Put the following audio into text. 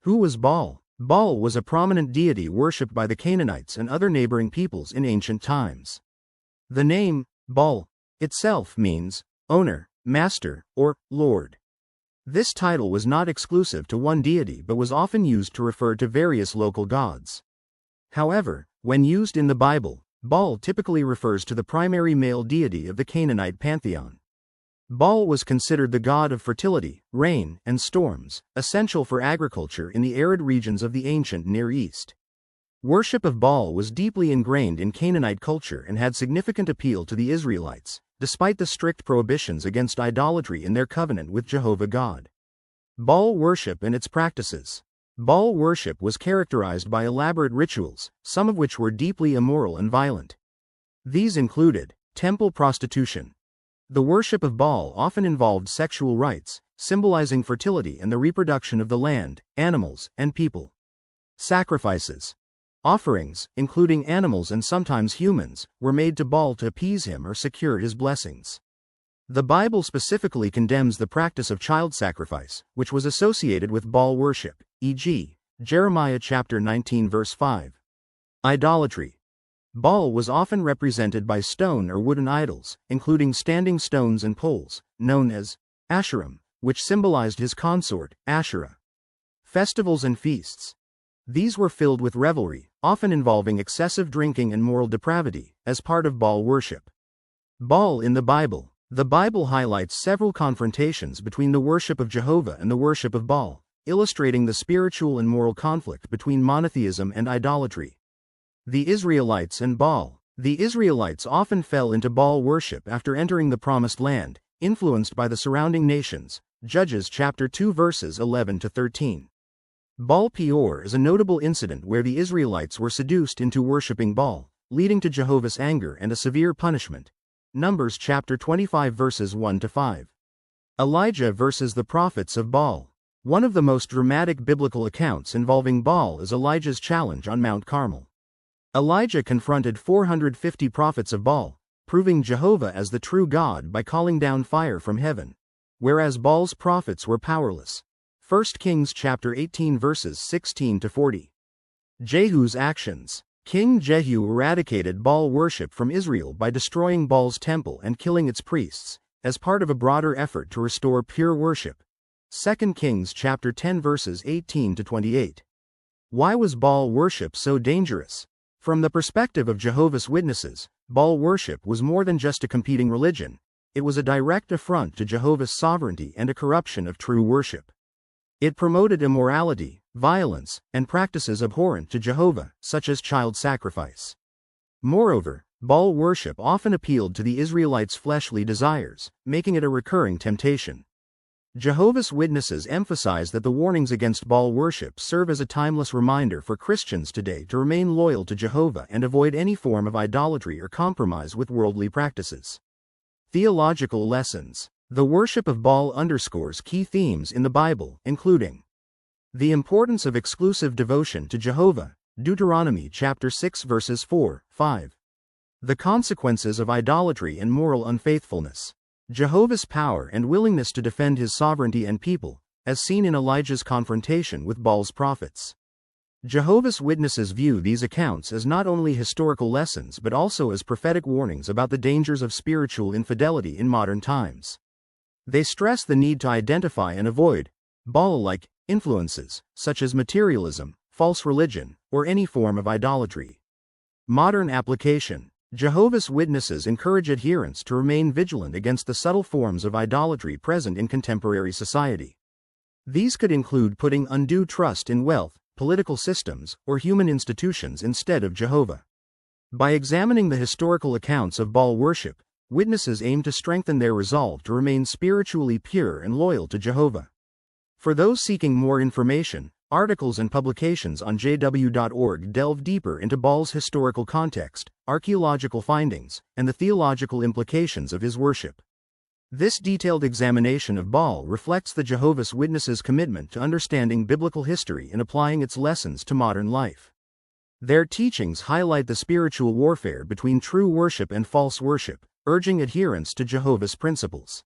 Who was Baal? Baal was a prominent deity worshipped by the Canaanites and other neighboring peoples in ancient times. The name, Baal, itself means owner, master, or lord. This title was not exclusive to one deity but was often used to refer to various local gods. However, when used in the Bible, Baal typically refers to the primary male deity of the Canaanite pantheon. Baal was considered the god of fertility, rain, and storms, essential for agriculture in the arid regions of the ancient Near East. Worship of Baal was deeply ingrained in Canaanite culture and had significant appeal to the Israelites, despite the strict prohibitions against idolatry in their covenant with Jehovah God. Baal worship and its practices. Baal worship was characterized by elaborate rituals, some of which were deeply immoral and violent. These included temple prostitution. The worship of Baal often involved sexual rites, symbolizing fertility and the reproduction of the land, animals, and people. Sacrifices. Offerings, including animals and sometimes humans, were made to Baal to appease him or secure his blessings. The Bible specifically condemns the practice of child sacrifice, which was associated with Baal worship, e.g., Jeremiah chapter 19 verse 5. Idolatry. Baal was often represented by stone or wooden idols, including standing stones and poles, known as Asherim, which symbolized his consort, Asherah. Festivals and feasts. These were filled with revelry, often involving excessive drinking and moral depravity, as part of Baal worship. Baal in the Bible. The Bible highlights several confrontations between the worship of Jehovah and the worship of Baal, illustrating the spiritual and moral conflict between monotheism and idolatry. The Israelites and Baal. The Israelites often fell into Baal worship after entering the Promised Land, influenced by the surrounding nations. Judges chapter 2 verses 11 to 13. Baal Peor is a notable incident where the Israelites were seduced into worshipping Baal, leading to Jehovah's anger and a severe punishment. Numbers chapter 25 verses 1 to 5. Elijah versus the prophets of Baal. One of the most dramatic biblical accounts involving Baal is Elijah's challenge on Mount Carmel. Elijah confronted 450 prophets of Baal, proving Jehovah as the true God by calling down fire from heaven, whereas Baal's prophets were powerless. 1 Kings chapter 18 verses 16 to 40. Jehu's actions. King Jehu eradicated Baal worship from Israel by destroying Baal's temple and killing its priests, as part of a broader effort to restore pure worship. 2 Kings chapter 10 verses 18 to 28. Why was Baal worship so dangerous? From the perspective of Jehovah's Witnesses, Baal worship was more than just a competing religion. It was a direct affront to Jehovah's sovereignty and a corruption of true worship. It promoted immorality, violence, and practices abhorrent to Jehovah, such as child sacrifice. Moreover, Baal worship often appealed to the Israelites' fleshly desires, making it a recurring temptation. Jehovah's Witnesses emphasize that the warnings against Baal worship serve as a timeless reminder for Christians today to remain loyal to Jehovah and avoid any form of idolatry or compromise with worldly practices. Theological lessons. The worship of Baal underscores key themes in the Bible, including the importance of exclusive devotion to Jehovah, Deuteronomy chapter 6 verses 4, 5. The consequences of idolatry and moral unfaithfulness. Jehovah's power and willingness to defend his sovereignty and people, as seen in Elijah's confrontation with Baal's prophets. Jehovah's Witnesses view these accounts as not only historical lessons but also as prophetic warnings about the dangers of spiritual infidelity in modern times. They stress the need to identify and avoid Baal-like influences, such as materialism, false religion, or any form of idolatry. Modern application. Jehovah's Witnesses encourage adherents to remain vigilant against the subtle forms of idolatry present in contemporary society. These could include putting undue trust in wealth, political systems, or human institutions instead of Jehovah. By examining the historical accounts of Baal worship, witnesses aim to strengthen their resolve to remain spiritually pure and loyal to Jehovah. For those seeking more information, articles and publications on jw.org delve deeper into Baal's historical context, archaeological findings, and the theological implications of his worship. This detailed examination of Baal reflects the Jehovah's Witnesses' commitment to understanding biblical history and applying its lessons to modern life. Their teachings highlight the spiritual warfare between true worship and false worship, urging adherence to Jehovah's principles.